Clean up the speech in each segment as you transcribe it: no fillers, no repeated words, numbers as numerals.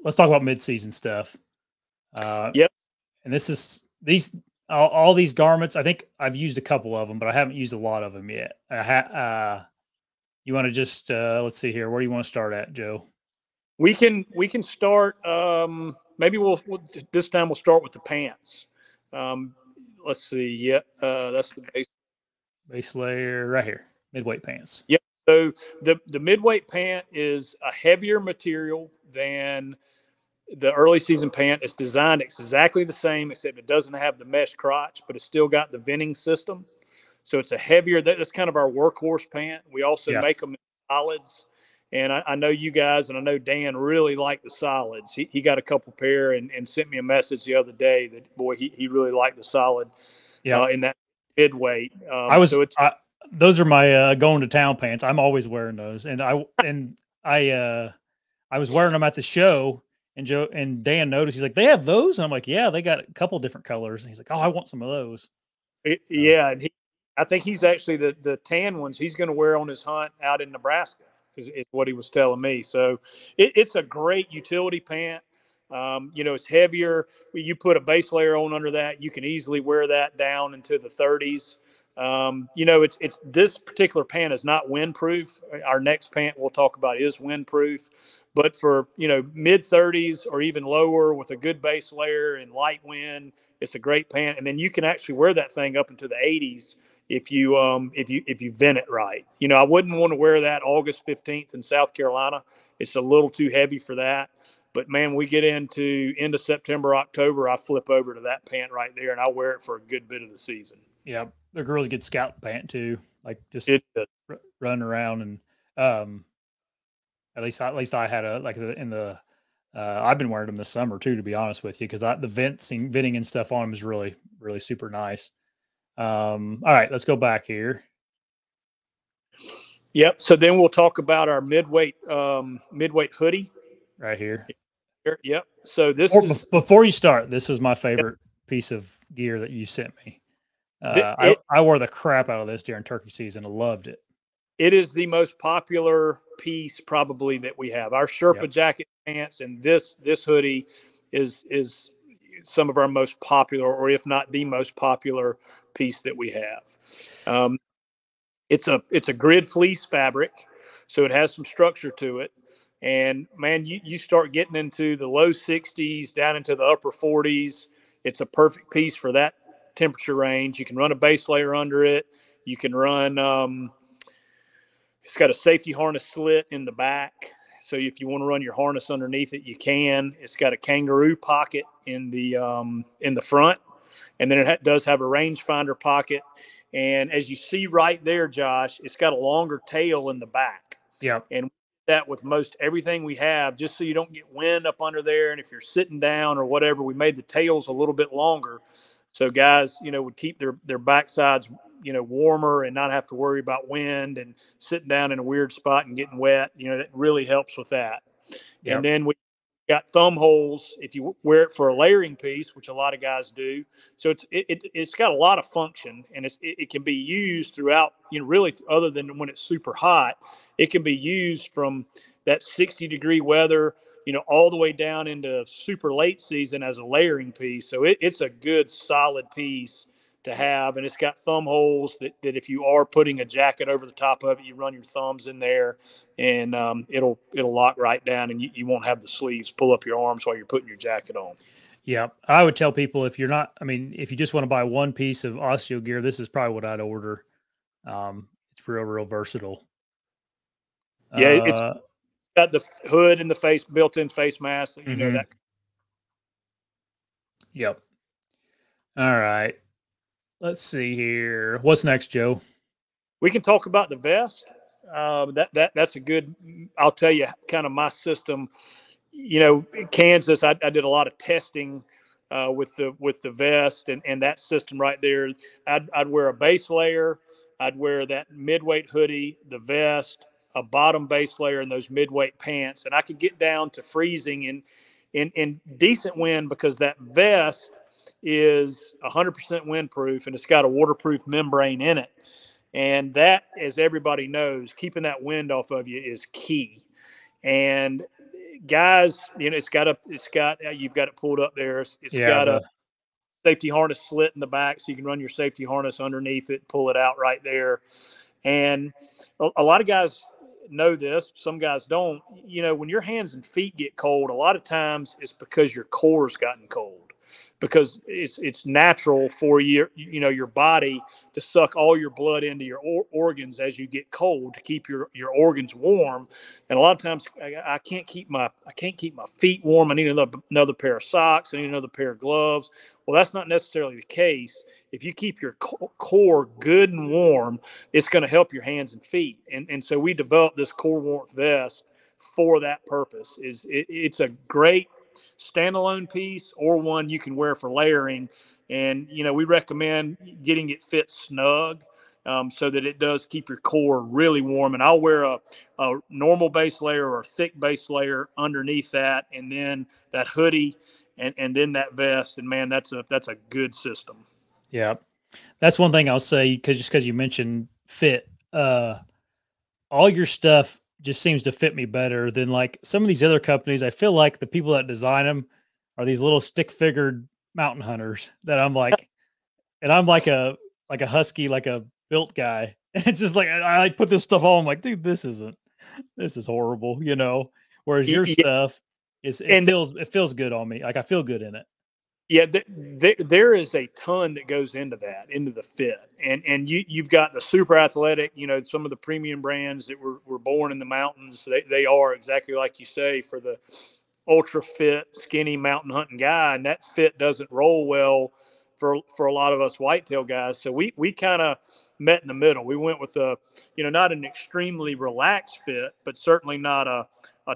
let's talk about mid-season stuff. Yep. And this is all these garments. I think I've used a couple of them, but I haven't used a lot of them yet. You want to just let's see here. Where do you want to start at, Joe? We can start. Maybe we'll this time we'll start with the pants. Let's see. Yeah, that's the base layer right here. Midweight pants. Yep. So the midweight pant is a heavier material than the early season pant. It's designed exactly the same, except it doesn't have the mesh crotch, but it's still got the venting system. So it's a heavier. That's kind of our workhorse pant. We also make them in solids. And I know you guys, and I know Dan really like the solids. He got a couple pair and sent me a message the other day that, boy, he really liked the solid in that midweight. Those are my going to town pants. I'm always wearing those. And I was wearing them at the show, and Joe and Dan noticed. He's like, "They have those?" And I'm like, "Yeah, they got a couple different colors." And he's like, "Oh, I want some of those." Yeah, and I think he's actually the tan ones he's going to wear on his hunt out in Nebraska is what he was telling me. So it's a great utility pant. It's heavier. You put a base layer on under that, you can easily wear that down into the 30s. It's this particular pant is not windproof. Our next pant we'll talk about is windproof, but for mid 30s or even lower with a good base layer and light wind, it's a great pant. And then you can actually wear that thing up into the 80s if you vent it right. I wouldn't want to wear that August 15th in South Carolina. It's a little too heavy for that. But man, we get into end of September, October, I flip over to that pant right there, and I wear it for a good bit of the season. Yeah, they're a really good scout pant too. Like just running around, and at least I had I've been wearing them this summer too, to be honest with you, because the venting and stuff on them is really, really super nice. All right, let's go back here. Yep. So then we'll talk about our midweight hoodie right here. Yep. So before you start, this is my favorite piece of gear that you sent me. I wore the crap out of this during turkey season. I loved it. It is the most popular piece probably that we have. Our Sherpa jacket pants and this hoodie is some of our most popular, or if not the most popular piece that we have. It's a grid fleece fabric, so it has some structure to it. And man, you start getting into the low 60s down into the upper 40s. It's a perfect piece for that temperature range. You can run a base layer under it. You can run, it's got a safety harness slit in the back. So if you want to run your harness underneath it, you can. It's got a kangaroo pocket in the front. And then it does have a rangefinder pocket. And as you see right there, Josh, it's got a longer tail in the back. Yeah. And that with most everything we have, just so you don't get wind up under there. And if you're sitting down or whatever, we made the tails a little bit longer. So guys, would keep their backsides, warmer and not have to worry about wind and sitting down in a weird spot and getting wet. That really helps with that. Yep. And then we got thumb holes if you wear it for a layering piece, which a lot of guys do. So it's got a lot of function, and it can be used throughout, really other than when it's super hot. It can be used from that 60-degree weather, all the way down into super late season as a layering piece. So it's a good solid piece to have, and it's got thumb holes that if you are putting a jacket over the top of it, you run your thumbs in there, and it'll lock right down, and you won't have the sleeves pull up your arms while you're putting your jacket on. Yeah, I would tell people if you just want to buy one piece of ASIO gear, this is probably what I'd order. It's real versatile. Yeah, it's got the hood and the built-in face mask. That. Yep. All right. Let's see here. What's next, Joe? We can talk about the vest. That's a good. I'll tell you, kind of my system. Kansas, I did a lot of testing with the vest and that system right there. I'd wear a base layer. I'd wear that midweight hoodie, the vest, a bottom base layer, and those midweight pants, and I could get down to freezing in decent wind because that vest is 100% windproof and it's got a waterproof membrane in it. And that, as everybody knows, keeping that wind off of you is key. And guys, you know, you've got it pulled up there. It's got a safety harness slit in the back, so you can run your safety harness underneath it, pull it out right there. And a lot of guys know this. Some guys don't. You know, when your hands and feet get cold, a lot of times it's because your core's gotten cold, because it's natural for your body to suck all your blood into your organs as you get cold to keep your organs warm. And a lot of times I can't keep my feet warm. I need another pair of socks. I need another pair of gloves. Well, that's not necessarily the case. If you keep your core good and warm, it's going to help your hands and feet. And so we developed this core warmth vest for that purpose. It's a great standalone piece or one you can wear for layering. And, you know, we recommend getting it fit snug so that it does keep your core really warm. And I'll wear a normal base layer or a thick base layer underneath that, and then that hoodie and then that vest. And man, that's a good system. Yeah. That's one thing I'll say, because you mentioned fit, all your stuff just seems to fit me better than like some of these other companies. I feel like the people that design them are these little stick figured mountain hunters that I'm like, and I'm like a husky, like a built guy. And it's just like, I like put this stuff on. I'm like, dude, this is horrible, you know? Whereas your stuff it feels good on me. Like I feel good in it. Yeah, there is a ton that goes into the fit, and you've got the super athletic, you know, some of the premium brands that were born in the mountains. They are exactly like you say, for the ultra fit, skinny mountain hunting guy, and that fit doesn't roll well for a lot of us whitetail guys. So we kind of met in the middle. We went with not an extremely relaxed fit, but certainly not a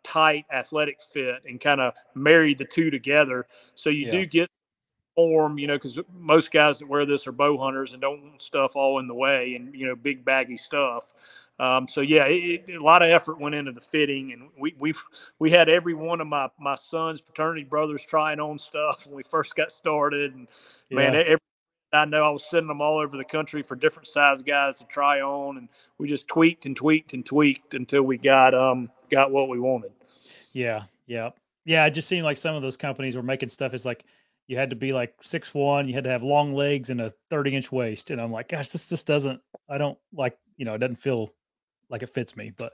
tight athletic fit, and kind of married the two together. So you do get form, you know, because most guys that wear this are bow hunters and don't want stuff all in the way and, you know, big baggy stuff. So yeah, a lot of effort went into the fitting, and we had every one of my son's fraternity brothers trying on stuff when we first got started. And man, I know I was sending them all over the country for different size guys to try on, and we just tweaked and tweaked and tweaked until we got what we wanted. Yeah. It just seemed like some of those companies were making stuff. It's like you had to be like 6'1", you had to have long legs and a 30-inch waist. And I'm like, gosh, this just doesn't, I don't like, you know, it doesn't feel like it fits me. But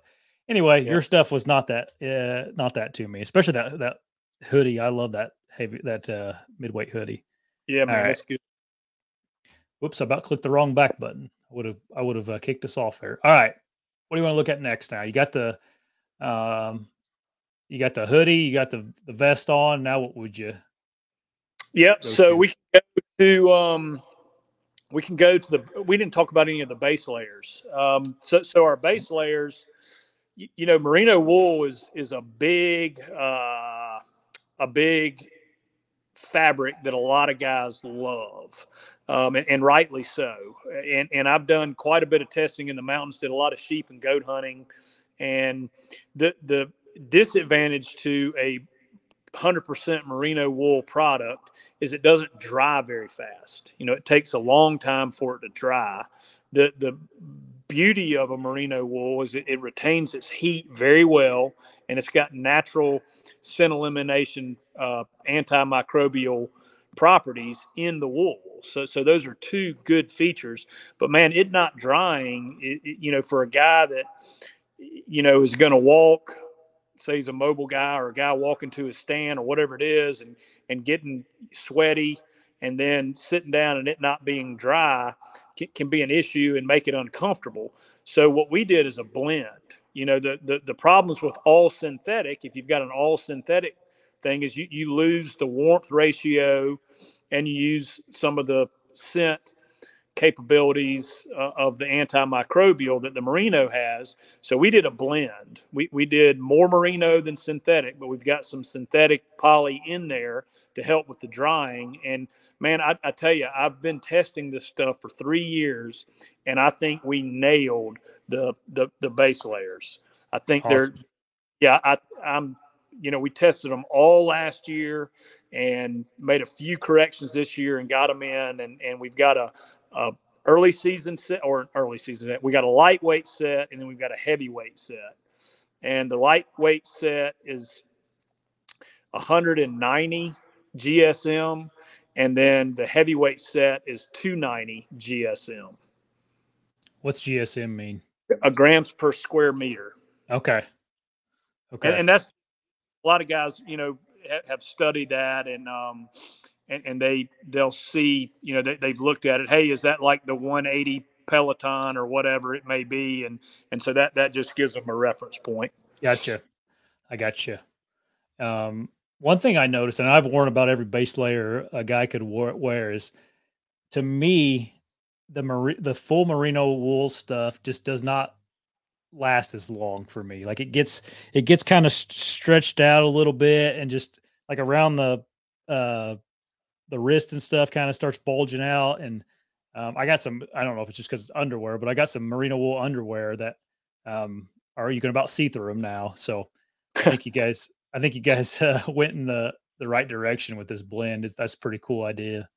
anyway, your stuff was not that to me, especially that hoodie. I love that midweight hoodie. Yeah, man, that's good. Whoops, I about clicked the wrong back button. I would have kicked us off there. All right. What do you want to look at next now? You got the hoodie, you got the vest on. Now what would you? Yep. So we can go to we didn't talk about any of the base layers. So our base layers, you know, merino wool is a big fabric that a lot of guys love, and rightly so. And I've done quite a bit of testing in the mountains, did a lot of sheep and goat hunting, and the disadvantage to a 100% merino wool product is it doesn't dry very fast. You know, it takes a long time for it to dry. The beauty of a merino wool is it retains its heat very well, and it's got natural scent elimination, antimicrobial properties in the wool. So those are two good features. But man, it not drying, you know, for a guy that, you know, is going to walk, say he's a mobile guy or a guy walking to his stand or whatever it is, and getting sweaty and then sitting down and it not being dry can be an issue and make it uncomfortable. So what we did is a blend. You know, the problems with all synthetic, if you've got an all synthetic thing, is you lose the warmth ratio and you use some of the scent capabilities of the antimicrobial that the merino has. So we did a blend. We did more merino than synthetic, but we've got some synthetic poly in there to help with the drying. And man, I tell you, I've been testing this stuff for 3 years, and I think we nailed the base layers. I think awesome. I'm you know, we tested them all last year and made a few corrections this year and got them in, and we've got a early season set, or early season set. We got a lightweight set, and then we've got a heavyweight set. And the lightweight set is 190 GSM, and then the heavyweight set is 290 GSM. What's GSM mean? Grams per square meter. Okay. Okay. And that's a lot of guys, have studied that, and they'll see, they've looked at it. Hey, is that like the 180 Peloton or whatever it may be? And so that just gives them a reference point. Gotcha. I gotcha. One thing I noticed, and I've worn about every base layer a guy could wear, is, to me, the full merino wool stuff just does not last as long for me. Like it gets kind of stretched out a little bit, and just like around the wrist and stuff kind of starts bulging out. And I got some, I don't know if it's just because it's underwear, but I got some merino wool underwear that you can about see through them now. So I think you guys went in the right direction with this blend. That's a pretty cool idea.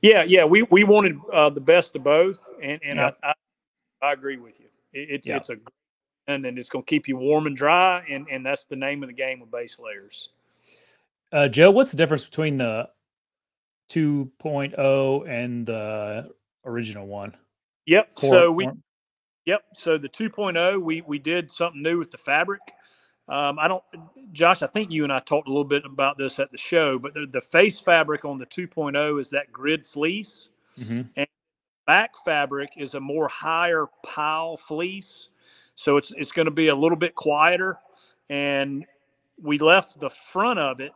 Yeah. We wanted the best of both, and yep. I agree with you. It's a great blend, and it's going to keep you warm and dry, and that's the name of the game with base layers. Joe, what's the difference between the 2.0 and the original one? Yep. So the 2.0, we did something new with the fabric. Josh, I think you and I talked a little bit about this at the show, but the face fabric on the 2.0 is that grid fleece, and back fabric is a more higher pile fleece. So it's going to be a little bit quieter, and we left the front of it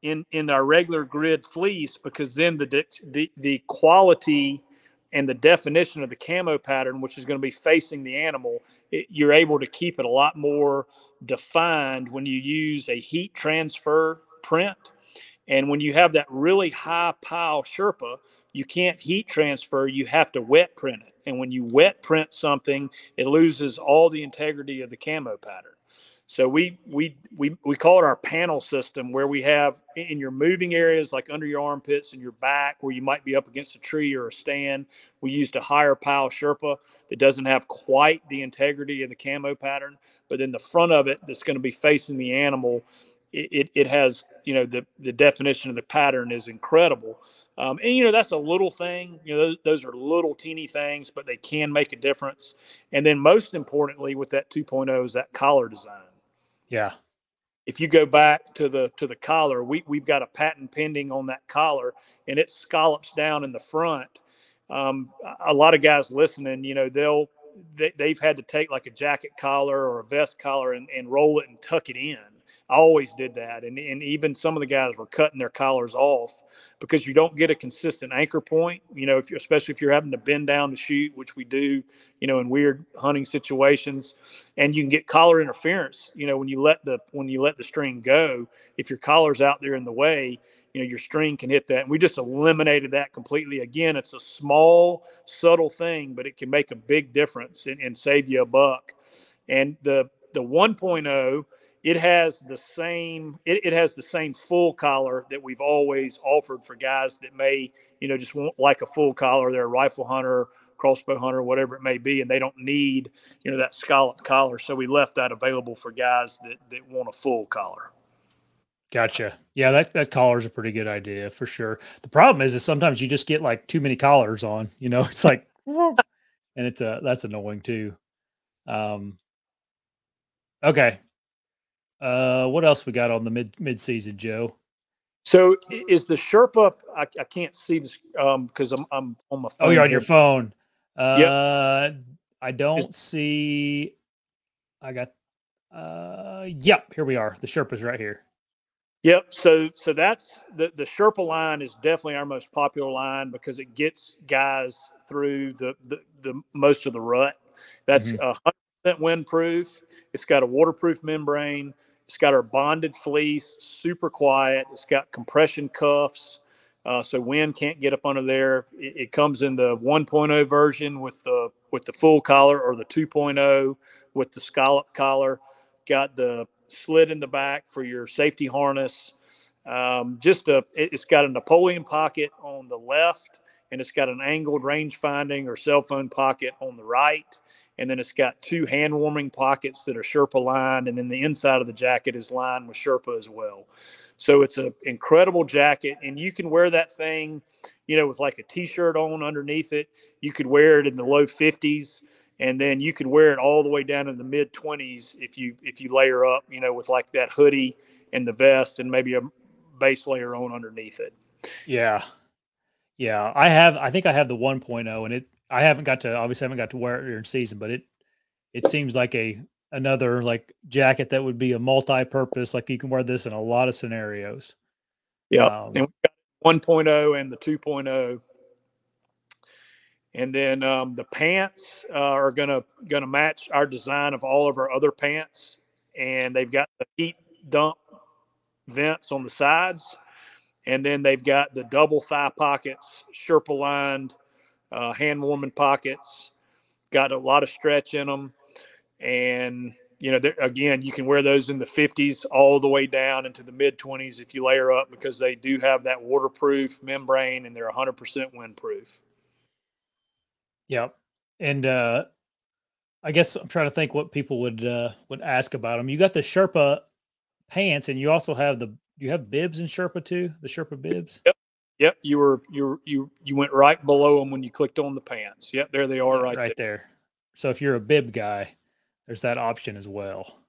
in our regular grid fleece, because then the quality and the definition of the camo pattern, which is going to be facing the animal, you're able to keep it a lot more defined when you use a heat transfer print. And when you have that really high pile Sherpa, you can't heat transfer, you have to wet print it. And when you wet print something, it loses all the integrity of the camo pattern. So we call it our panel system, where we have in your moving areas, like under your armpits and your back, where you might be up against a tree or a stand, we used a higher pile Sherpa that doesn't have quite the integrity of the camo pattern. But then the front of it, that's going to be facing the animal, it has, the definition of the pattern is incredible. And, that's a little thing, those are little teeny things, but they can make a difference. And then most importantly with that 2.0 is that collar design. Yeah. If you go back to the collar, we've got a patent pending on that collar, and it scallops down in the front. A lot of guys listening, they've had to take like a jacket collar or a vest collar and roll it and tuck it in. I always did that. And even some of the guys were cutting their collars off because you don't get a consistent anchor point, especially if you're having to bend down to shoot, which we do, in weird hunting situations. And you can get collar interference, when you let the string go. If your collar's out there in the way, your string can hit that. And we just eliminated that completely. Again, it's a small, subtle thing, but it can make a big difference and save you a buck. And the 1.0, it has the same full collar that we've always offered for guys that may, just want like a full collar. They're a rifle hunter, crossbow hunter, whatever it may be, and they don't need, that scalloped collar. So we left that available for guys that want a full collar. Gotcha. Yeah, that collar is a pretty good idea for sure. The problem is sometimes you just get like too many collars on, it's like, and that's annoying too. Okay. What else we got on the mid season, Joe? So is the Sherpa? I can't see this because I'm on my phone. Oh, you're on your phone. Yep. I don't see. I got. Yep. Here we are. The Sherpa's right here. Yep. So that's the Sherpa line is definitely our most popular line because it gets guys through the most of the rut. That's 100% windproof. It's got a waterproof membrane. It's got our bonded fleece, super quiet. It's got compression cuffs, so wind can't get up under there. It comes in the 1.0 version with the full collar, or the 2.0 with the scallop collar. Got the slit in the back for your safety harness. It's got a Napoleon pocket on the left, and it's got an angled range finding or cell phone pocket on the right. and then it's got 2 hand warming pockets that are Sherpa lined, and then the inside of the jacket is lined with Sherpa as well. So it's an incredible jacket, and you can wear that thing, with like a t-shirt on underneath it. You could wear it in the low 50s, and then you could wear it all the way down in the mid 20s if you layer up, with like that hoodie and the vest and maybe a base layer on underneath it. Yeah. Yeah. I think I have the 1.0, and I haven't got to wear it during season, but it seems like another like jacket that would be a multi-purpose. Like you can wear this in a lot of scenarios. Yeah. And we've got 1.0 and the 2.0. And then the pants are gonna match our design of all of our other pants, and they've got the heat dump vents on the sides, and then they've got the double thigh pockets, Sherpa lined, hand warming pockets. Got a lot of stretch in them, and again, you can wear those in the 50s all the way down into the mid 20s if you layer up, because they do have that waterproof membrane and they're 100% windproof. Yep. And I guess I'm trying to think what people would ask about them. You got the Sherpa pants, and you also have you have bibs in Sherpa too, the Sherpa bibs. Yep. You went right below them when you clicked on the pants. Yep, there they are, right there. So if you're a bib guy, there's that option as well.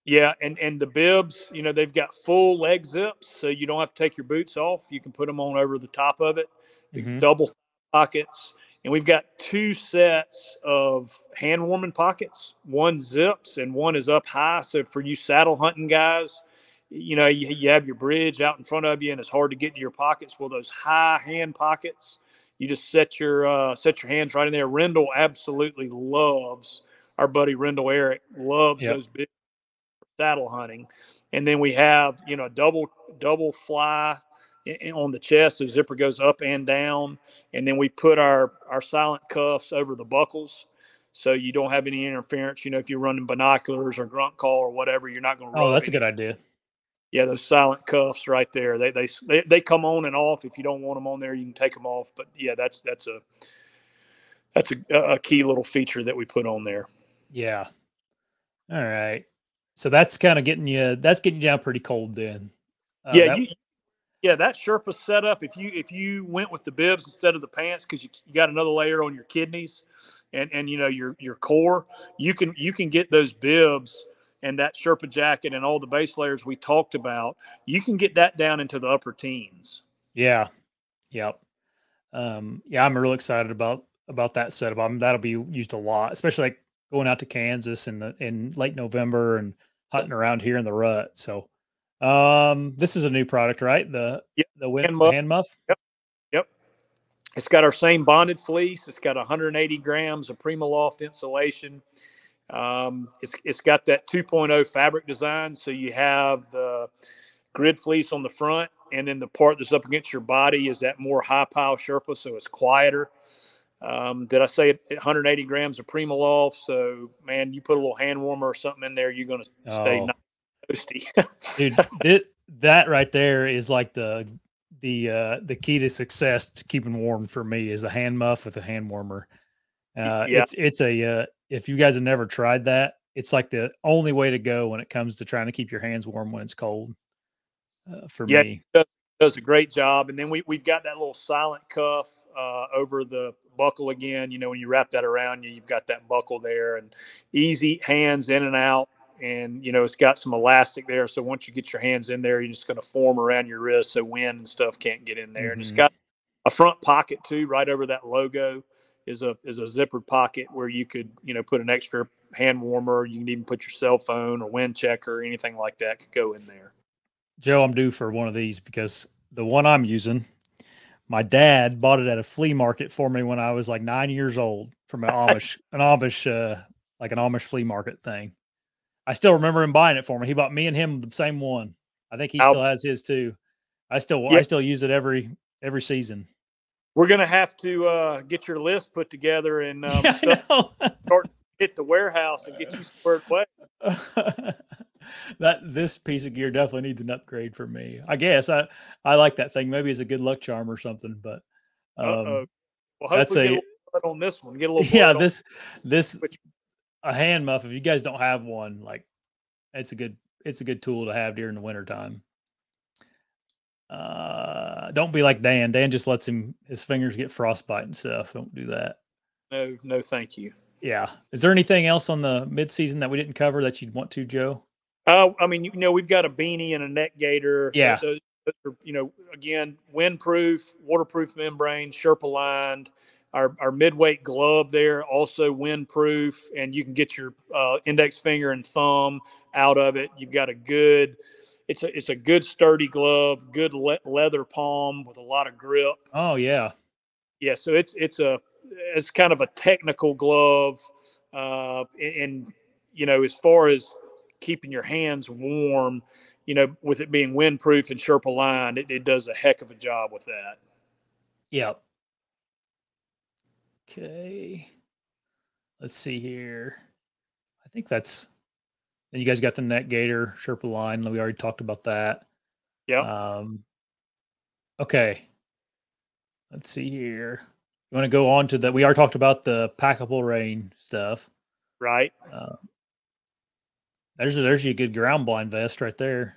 Yeah, and the bibs, they've got full leg zips, so you don't have to take your boots off. You can put them on over the top of it. Mm-hmm. Double pockets. And we've got 2 sets of hand warming pockets. One zips and one is up high. So for you saddle hunting guys, you have your bridge out in front of you and it's hard to get to your pockets. Well, those high hand pockets, you just set your hands right in there. Rendell absolutely loves, our buddy Rendell Eric loves those big saddle hunting. And then we have, a double fly on the chest. The zipper goes up and down. And then we put our silent cuffs over the buckles, so you don't have any interference. If you're running binoculars or grunt call or whatever, you're not going to rub. Oh, that's a good idea. Yeah, those silent cuffs right there. They come on and off. If you don't want them on there, you can take them off. But yeah, that's a key little feature that we put on there. Yeah. All right. So that's kind of getting you down pretty cold then. That Sherpa setup, if you went with the bibs instead of the pants, because you got another layer on your kidneys and your core, you can get those bibs and that Sherpa jacket and all the base layers we talked about. You can get that down into the upper teens. Yeah. Yep. I'm real excited about that setup. That'll be used a lot, especially like going out to Kansas in late November and hunting around here in the rut. So this is a new product, right? The hand muff. Yep. It's got our same bonded fleece. It's got 180 grams of PrimaLoft insulation. It's got that 2.0 fabric design. So you have the grid fleece on the front, and then the part that's up against your body is that more high pile Sherpa, so it's quieter. Did I say 180 grams of PrimaLoft? So man, you put a little hand warmer or something in there, you're going to stay nice and toasty. Dude, that right there is like the key to success to keeping warm for me is a hand muff with a hand warmer. It's if you guys have never tried that, it's like the only way to go when it comes to trying to keep your hands warm when it's cold. For me, it does a great job. And then we've got that little silent cuff over the buckle again. When you wrap that around you've got that buckle there, and easy hands in and out. And it's got some elastic there, so once you get your hands in there, you're just going to form around your wrist so wind and stuff can't get in there. Mm-hmm. And it's got a front pocket too, right over that logo is a zippered pocket where you could put an extra hand warmer. You can even put your cell phone or wind checker or anything like that could go in there. Joe, I'm due for one of these because the one I'm using, my dad bought it at a flea market for me when I was like 9 years old from an Amish flea market thing. I still remember him buying it for me. He bought me and him the same one. I think he still has his too. I still use it every season. We're going to have to get your list put together and start hit the warehouse and get you squared away. This piece of gear definitely needs an upgrade for me. I guess I like that thing. Maybe it's a good luck charm or something, but well, hopefully get a little blood on this one. Get a little blood this a hand muff, if you guys don't have one, like it's a good tool to have during the wintertime. Don't be like Dan. Dan just lets his fingers get frostbite and stuff. Don't do that. No, thank you. Yeah. Is there anything else on the midseason that we didn't cover that you'd want to, Joe? I mean, we've got a beanie and a neck gaiter. Yeah. Those are, again, windproof, waterproof membrane, Sherpa lined. Our midweight glove there, also windproof, and you can get your index finger and thumb out of it. You've got it's a good sturdy glove, good leather palm with a lot of grip. Oh yeah. Yeah, so it's kind of a technical glove, and as far as keeping your hands warm, with it being windproof and Sherpa lined, it does a heck of a job with that. Yep. Okay. Let's see here. I think that's. And you guys got the neck gaiter, Sherpa line. We already talked about that. Yeah. Okay. Let's see here. You want to go on to that? We already talked about the packable rain stuff. Right. There's your good ground blind vest right there.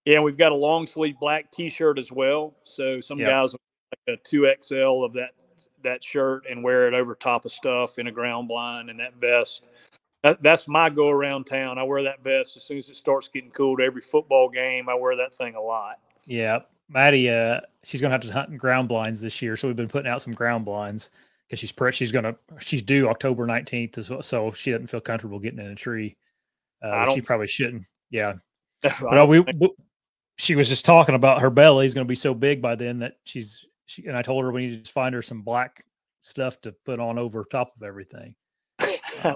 Yeah, we've got a long sleeve black T-shirt as well. So some guys will like a 2XL of that shirt and wear it over top of stuff in a ground blind and that vest. That's my go around town. I wear that vest as soon as it starts getting cool. To every football game, I wear that thing a lot. Yeah, Maddie, she's gonna have to hunt in ground blinds this year, so we've been putting out some ground blinds because she's due October 19th as well, so she doesn't feel comfortable getting in a tree. She probably shouldn't. Yeah, but she was just talking about her belly is going to be so big by then that and I told her we need to just find her some black stuff to put on over top of everything.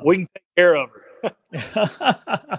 We can take care of her.